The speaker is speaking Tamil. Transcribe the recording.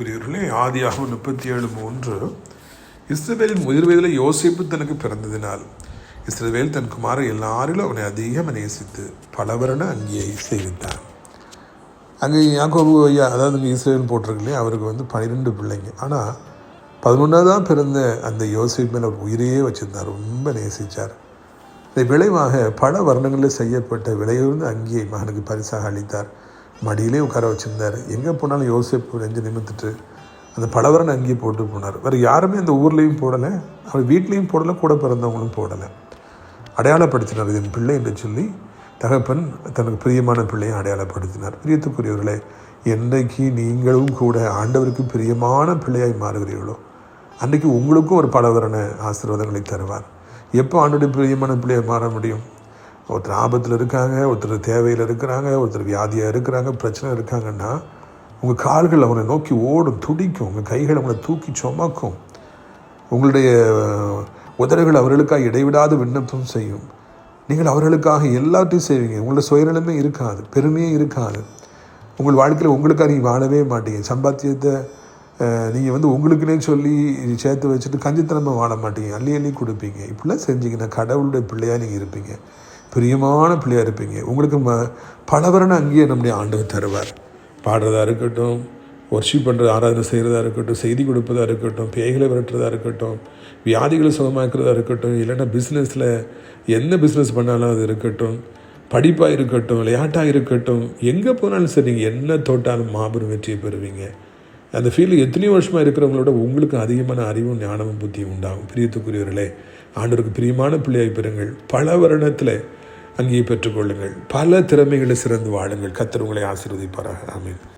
பிரியத்துக்குரியவர்களே, ஆதியாகமம் 37:3 இஸ்ரவேலின் முதிர் வயதில் யோசேப்பு தனக்கு பிறந்ததினால் இஸ்ரவேல் தன் குமாரர் எல்லாரிலும் அவனை அதிகம் நேசித்து பலவரண அங்கியை செய்வித்தான். அங்கே யாக்கோபு ஐயா, அதாவது இங்கே இஸ்ரவேல் போட்டிருக்கலையே, அவருக்கு 12 பிள்ளைங்க. ஆனால் 11ஆவதாக பிறந்த அந்த யோசேப்பு மேலே அவர் உயிரையே வச்சுருந்தார், ரொம்ப நேசித்தார். இதை விளைவாக பல வருடங்களில் செய்யப்பட்ட விலையுறந்த அங்கியை மகனுக்கு பரிசாக அளித்தார். மடியிலே உட்கார வச்சுருந்தார். எங்கே போனாலும் யோசேப்பு நெஞ்சு நிமித்துட்டு அந்த பலவரன் அங்கேயே போட்டு போனார். வேறு யாருமே அந்த ஊர்லேயும் போடலை, அவர் வீட்லேயும் போடலை, கூட பிறந்தவங்களும் போடலை. அடையாளப்படுத்தினார், இது என் பிள்ளை என்று சொல்லி தகப்பன் தனக்கு பிரியமான பிள்ளையை அடையாளப்படுத்தினார். பிரியத்துக்குரியவர்களே, என்றைக்கு நீங்களும் கூட ஆண்டவருக்கு பிரியமான பிள்ளையாய் மாறுகிறீர்களோ அன்றைக்கு உங்களுக்கும் ஒரு பலவரண ஆசீர்வாதங்களை தருவார். எப்போ ஆண்டோடைய பிரியமான பிள்ளையை மாற முடியும்? ஒருத்தர் ஆபத்தில் இருக்காங்க, ஒருத்தர் தேவையில் இருக்கிறாங்க, ஒருத்தர் வியாதியாக இருக்கிறாங்க, பிரச்சனை இருக்காங்கன்னா உங்கள் கால்கள் அவனை நோக்கி ஓடும், துடிக்கும். உங்கள் கைகள் அவங்களை தூக்கி சுமக்கும். உங்களுடைய உதடுகள் அவர்களுக்காக இடைவிடாத விண்ணப்பம் செய்யும். நீங்கள் அவர்களுக்காக எல்லாத்தையும் செய்வீங்க. உங்களோட சுயநலமே இருக்காது, பெருமையே இருக்காது. உங்கள் வாழ்க்கையில் உங்களுக்காக நீங்கள் வாழவே மாட்டீங்க. சம்பாத்தியத்தை நீங்கள் உங்களுக்குன்னே சொல்லி சேர்த்து வச்சுட்டு கஞ்சித்தனமாக வாழ மாட்டீங்க, அள்ளி அள்ளி கொடுப்பீங்க. இப்படிலாம் செஞ்சீங்கன்னா கடவுளுடைய பிள்ளையாக நீங்கள் இருப்பீங்க, பிரியமான பிள்ளையாக இருப்பீங்க. உங்களுக்கு பலவரண அங்கேயே நம்முடைய ஆண்டவர் தருவார். பாடுறதா இருக்கட்டும், ஒர்ஷிப் பண்ணுறது, ஆராதனை செய்கிறதா இருக்கட்டும், செய்தி கொடுப்பதாக இருக்கட்டும், பேய்களை விரட்டுறதா இருக்கட்டும், வியாதிகளை சுகமாக்குறதா இருக்கட்டும், இல்லைன்னா பிஸ்னஸில் என்ன பிஸ்னஸ் பண்ணாலும் அது இருக்கட்டும், படிப்பாக இருக்கட்டும், விளையாட்டாக இருக்கட்டும், எங்கே போனாலும் சரி நீங்கள் என்ன தோட்டாலும் மாபெரும் வெற்றியை பெறுவீங்க. அந்த ஃபீல்டு எத்தனையோ வருஷமாக இருக்கிறவங்களோட உங்களுக்கு அதிகமான அறிவும் ஞானமும் புத்தியும் உண்டாகும். பிரியத்துக்குரியவர்களே, ஆண்டவருக்கு பிரியமான பிள்ளையாய் பெறுங்கள். பல வருடத்தில் அங்கேயே பெற்றுக்கொள்ளுங்கள். பல திறமைகளை சிறந்து வாழுங்கள். கர்த்தர் உங்களை ஆசீர்வதிப்பாராக. ஆமென்.